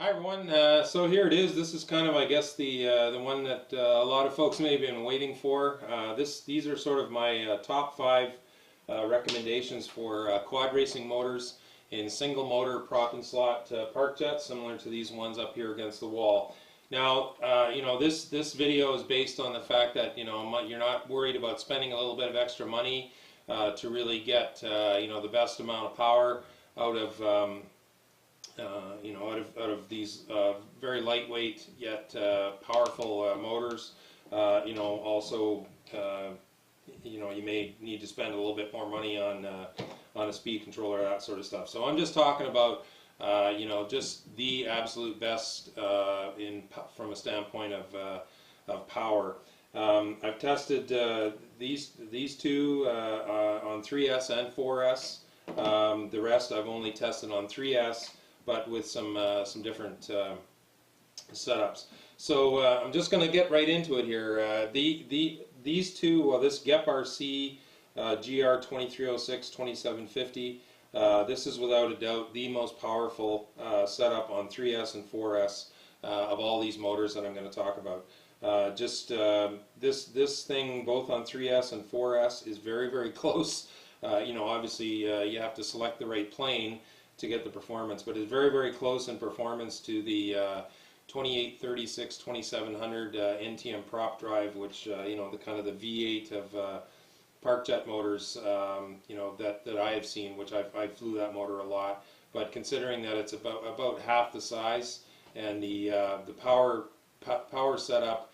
Hi everyone. So here it is. This is kind of, I guess, the one that a lot of folks may have been waiting for. These are sort of my top 5 recommendations for quad racing motors in single motor prop and slot park jets, similar to these ones up here against the wall. Now, this video is based on the fact that you're not worried about spending a little bit of extra money to really get the best amount of power out of out of these very lightweight yet powerful motors. Also, you may need to spend a little bit more money on a speed controller, that sort of stuff. So I'm just talking about just the absolute best from a standpoint of power. I've tested these two on 3S and 4S. The rest I've only tested on 3S, but with some different setups. So I'm just going to get right into it here. These two, well, this GepRC GR2306 2750. This is without a doubt the most powerful setup on 3S and 4S of all these motors that I'm going to talk about. This thing, both on 3S and 4S, is very, very close. Obviously you have to select the right plane to get the performance, but it's very, very close in performance to the 2836 2700 NTM prop drive, which the kind of the V8 of park jet motors that I have seen, which I flew that motor a lot. But considering that it's about half the size, and the power setup,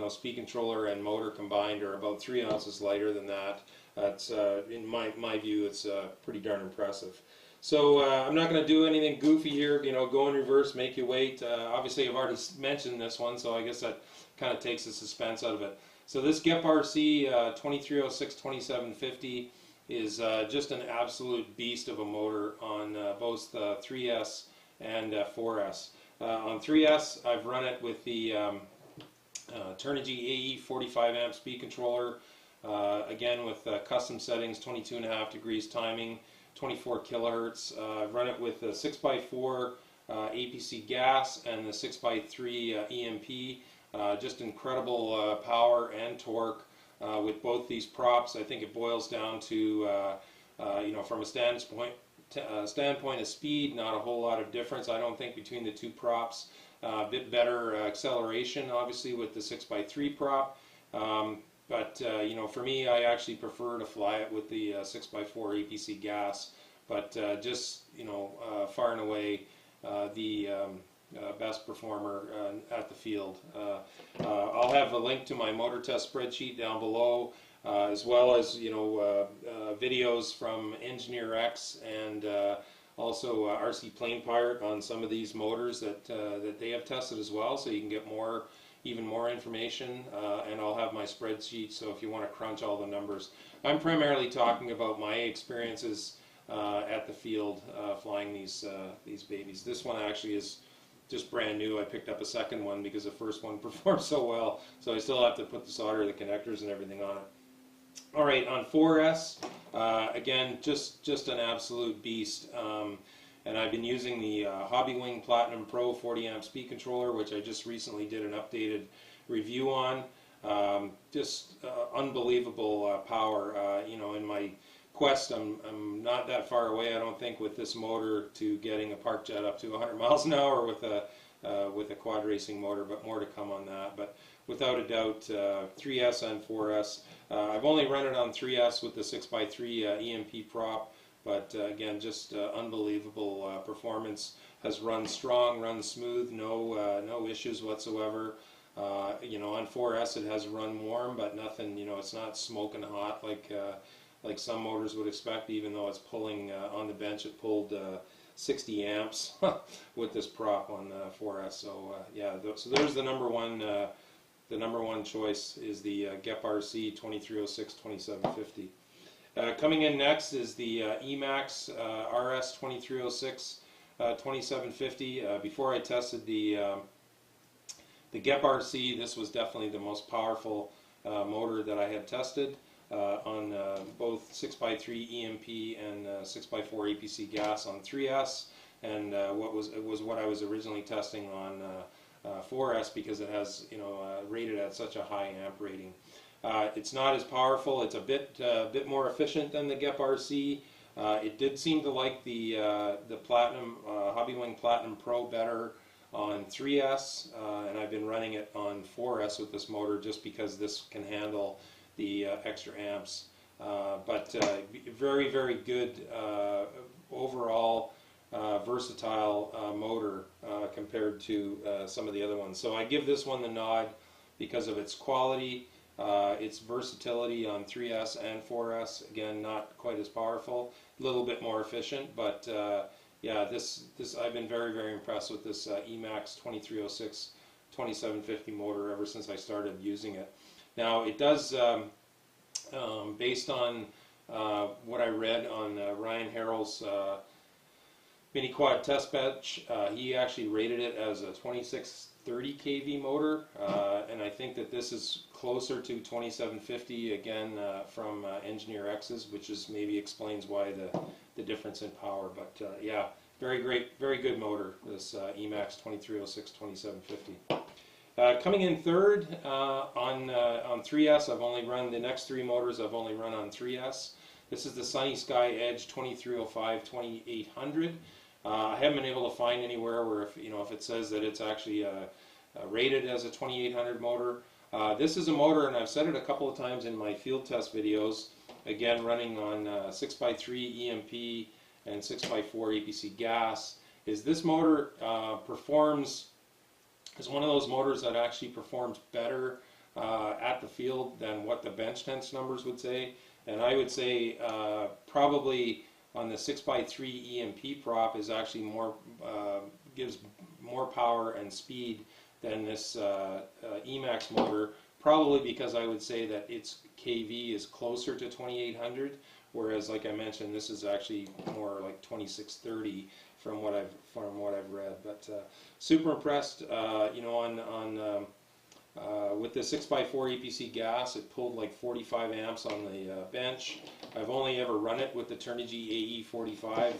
speed controller and motor combined are about 3 ounces lighter than that. That's in my view, it's pretty darn impressive. So I'm not going to do anything goofy here, go in reverse, make you wait. Obviously I've already mentioned this one, so I guess that kind of takes the suspense out of it. So this GepRC 2306 2750 is just an absolute beast of a motor on both 3S and 4S. On 3S I've run it with the Turnigy AE 45 amp speed controller, again with custom settings, 22.5 degrees timing, 24 kilohertz. I've run it with the 6x4 APC gas and the 6x3 EMP. Just incredible power and torque with both these props. I think it boils down to, from a standpoint of speed, not a whole lot of difference, I don't think, between the two props. A bit better acceleration, obviously, with the 6x3 prop. But for me, I actually prefer to fly it with the 6x4 APC gas. But far and away the best performer at the field. I'll have a link to my motor test spreadsheet down below, as well as videos from Engineer X and also rcplanepirate on some of these motors that they have tested as well, so you can get even more information, and I'll have my spreadsheet, so if you want to crunch all the numbers. I'm primarily talking about my experiences at the field flying these babies. This one actually is just brand new. I picked up a second one because the first one performed so well, so I still have to put the solder, the connectors, and everything on it. All right, on 4S, again, just an absolute beast. And I've been using the Hobbywing Platinum Pro 40 amp speed controller, which I just recently did an updated review on. Just unbelievable power. In my quest, I'm not that far away, I don't think, with this motor to getting a park jet up to 100 miles an hour with a quad racing motor, but more to come on that. But without a doubt, 3S and 4S. I've only run it on 3S with the 6x3 EMP prop. But again, just unbelievable performance. Has run strong, run smooth, no issues whatsoever. On 4S it has run warm, but nothing. It's not smoking hot like some motors would expect. Even though it's pulling on the bench, it pulled 60 amps with this prop on 4S. So yeah, so there's the number one. The number one choice is the GepRC 2306 2750. Coming in next is the EMAX RS2306 2750. Before I tested the GepRC, this was definitely the most powerful motor that I had tested on both 6x3 EMP and 6x4 APC gas on 3S. and what I was originally testing on 4S, because it has, you know, rated at such a high amp rating. It's not as powerful. It's a bit more efficient than the GepRC. It did seem to like the Platinum Hobbywing Platinum Pro better on 3S, and I've been running it on 4S with this motor just because this can handle the extra amps. But very, very good overall versatile motor compared to some of the other ones. So I give this one the nod because of its quality, its versatility on 3S and 4S. Again, not quite as powerful, a little bit more efficient, but yeah, this I've been very, very impressed with this EMAX 2306 2750 motor ever since I started using it. Now it does, based on what I read on Ryan Harrell's mini quad test bench, he actually rated it as a 2630 kV motor, and I think that this is closer to 2750 again from Engineer X's, which is maybe explains why the difference in power. But yeah, very good motor, this EMAX 2306 2750. Coming in third on 3S, I've only run the next three motors. I've only run on 3S. This is the SunnySky Edge 2305 2800. I haven't been able to find anywhere where if it says that it's actually rated as a 2800 motor. This is a motor, and I've said it a couple of times in my field test videos. Again, running on 6x3 EMP and 6x4 APC gas. Is this motor is one of those motors that actually performs better at the field than what the bench tense numbers would say. And I would say probably on the 6x3 EMP prop is actually more, gives more power and speed than this EMAX motor, probably because I would say that its kV is closer to 2800, whereas, like I mentioned, this is actually more like 2630 from what I've read. But super impressed, you know, with the 6x4 EPC gas. It pulled like 45 amps on the bench. I've only ever run it with the Turnigy AE45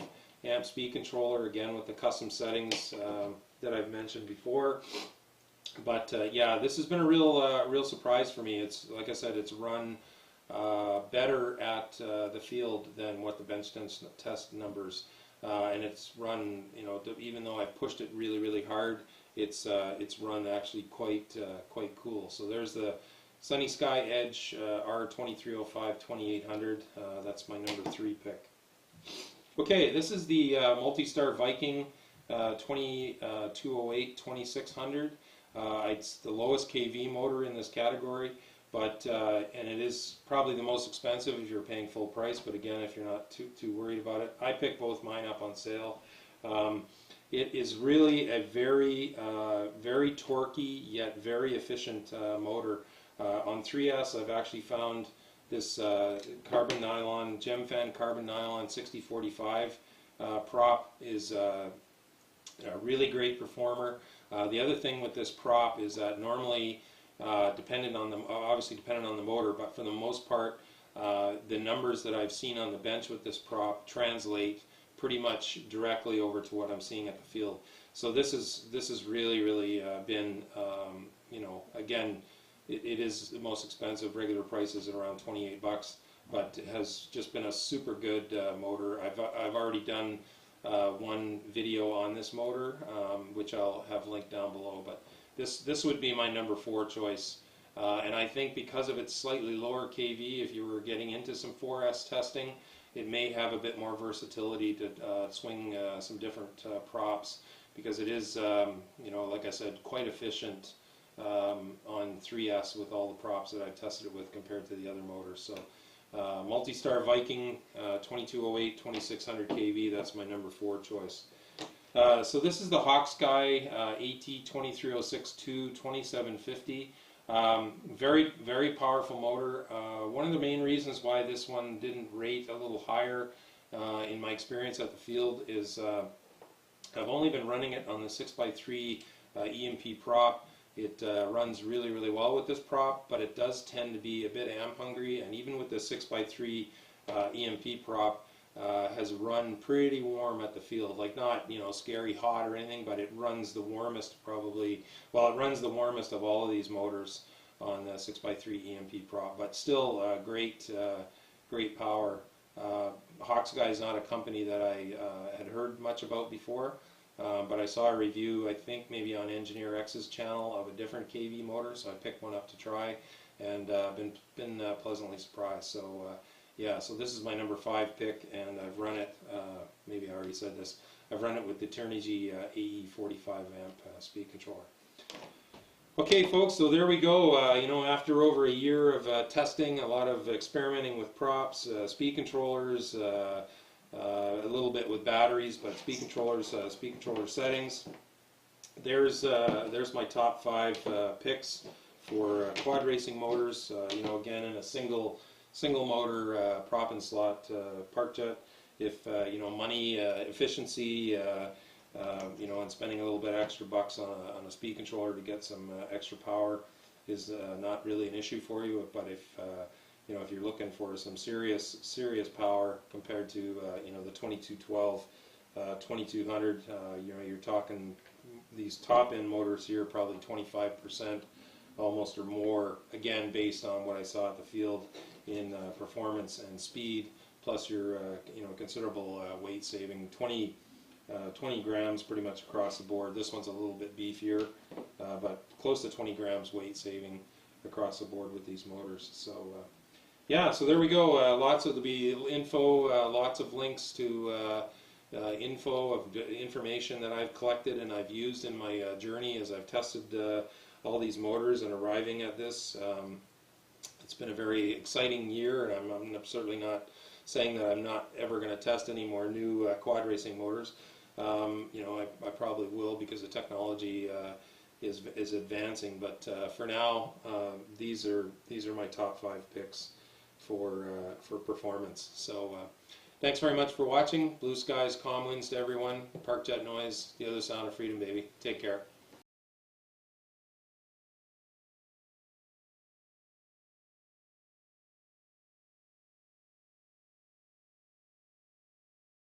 amp speed controller, again with the custom settings that I've mentioned before. But yeah, this has been a real surprise for me. It's, like I said, it's run better at the field than what the bench test numbers, and it's run, you know, even though I've pushed it really hard, it's run actually quite cool. So there's the SunnySky Edge R2305 2800. That's my number 3 pick. Okay, this is the Multistar Viking 2208 2600. It's the lowest kV motor in this category, but and it is probably the most expensive if you're paying full price. But again, if you're not too worried about it, I picked both mine up on sale. It is really a very torquey yet very efficient motor. On 3S, I've actually found this carbon nylon, Gemfan carbon nylon 6045 prop is a really great performer. The other thing with this prop is that normally, obviously dependent on the motor, but for the most part, the numbers that I've seen on the bench with this prop translate pretty much directly over to what I'm seeing at the field. So this has really been, you know, again, it is the most expensive. Regular price is around 28 bucks, but it has just been a super good motor. I've already done one video on this motor, which I'll have linked down below. But this would be my number 4 choice, and I think because of its slightly lower kV, if you were getting into some 4S testing, it may have a bit more versatility to swing some different props, because it is, you know, like I said, quite efficient on 3S with all the props that I've tested it with compared to the other motors. So Multistar Viking 2208 2600 kV, that's my number 4 choice. So this is the Hawksguy AT2306 II 2750. Very powerful motor. One of the main reasons why this one didn't rate a little higher in my experience at the field is I've only been running it on the 6x3 EMP prop. It runs really well with this prop, but it does tend to be a bit amp hungry, and even with the 6x3 EMP prop, has run pretty warm at the field, like not, you know, scary hot or anything, but it runs the warmest probably, well, it runs the warmest of all of these motors on the 6x3 EMP prop, but still great power. Hawksguy is not a company that I had heard much about before, but I saw a review, I think maybe on Engineer X's channel, of a different KV motor, so I picked one up to try, and been pleasantly surprised. So yeah, so this is my number 5 pick, and I've run it, maybe I already said this, I've run it with the Turnigy AE 45 amp speed controller. Okay folks, so there we go. You know, after over a year of testing, a lot of experimenting with props, speed controllers, a little bit with batteries, but speed controller settings. There's my top 5 picks for quad racing motors. You know, again in a single motor prop and slot park jet. If you know, money, efficiency, you know, and spending a little bit extra bucks on a speed controller to get some extra power is not really an issue for you. But if you know, if you're looking for some serious power compared to you know, the 2212, 2200, you know, you're talking these top end motors here probably 25% almost or more, again based on what I saw at the field in performance and speed, plus your you know, considerable weight saving, 20 grams pretty much across the board. This one's a little bit beefier, but close to 20 grams weight saving across the board with these motors. So yeah, so there we go. Lots of the info, lots of links to information that I've collected and I've used in my journey as I've tested all these motors and arriving at this. It's been a very exciting year, and I'm certainly not saying that I'm not ever going to test any more new quad racing motors. You know, I probably will, because the technology is advancing. But for now, these are my top 5 picks for performance. So thanks very much for watching. Blue skies, calm winds to everyone. Park jet noise, the other sound of freedom, baby. Take care.